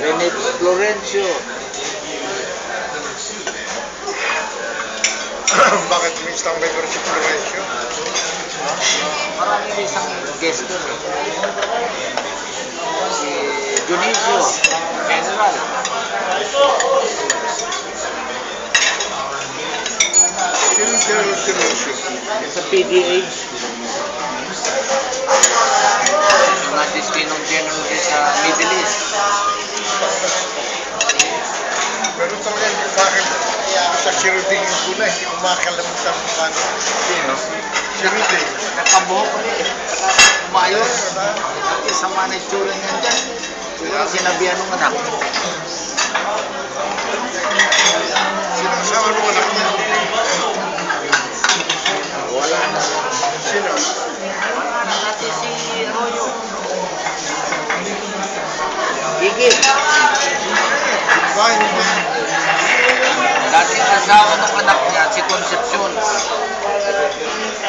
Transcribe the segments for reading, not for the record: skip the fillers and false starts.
Rene Florencio. Bakit may standby ko rin si Florencio? Marami may isang guest doon eh. Si Dionisio, General. Sino yung General Florencio? Sa PDH. Yung nandiskinong general din sa Middle East. Pero talaga hindi bakit sa Kiruding yung gula, hindi ko makakalimutan mo paano. Sino? Kiruding. Nakabuhok ko rin. Umayos. Dati sama na itsura niyan dyan. Siguro sinabihan ng anak. Sino kasama nung anak niya? Wala na. Sino? Wala na dati si Royo. Gigi. Bakit mo? Dati asawa ng anak niya, si Concepcion.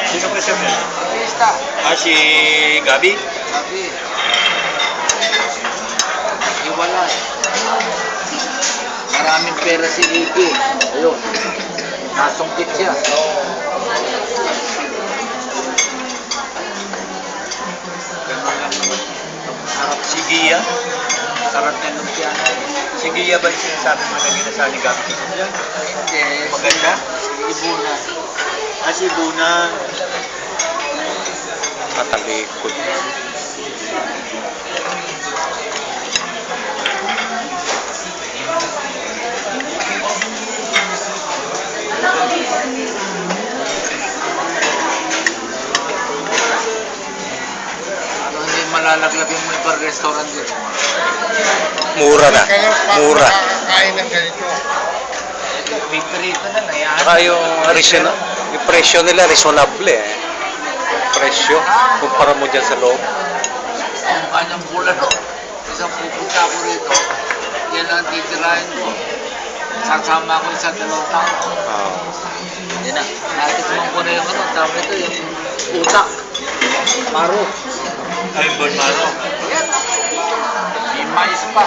Sino ko siya? Artista. Si Gabi? Sabi. Iwalay. Maraming pera si Gigi. Ayun. Nasungkit siya. Ganun lang naman. Sarap Si Gia? Sarap yan ng piano. Si Gia ba yung sinasabi mo na ginasa ni Gabi? Hindi. Maganda? Si Ibuna. Si Buna. Matalikod. Ano hindi malalaglag yung may bar restaurant din. Mura na. Kaya Mura. makakain ng ganito. Piperito na yan. Saka yung presyo nila, reasonable eh. Presyo, kumpara mo dyan sa loob. Ang kanyang bulan no. Isang pupunta ko rito, yan ang titirahin ko. Sasama ko sa dalawang tao. Yan na. Natikman ko na yung ano, tama ito yung utak. Maro. Ay, Bon Maro. Yan. May mais pa.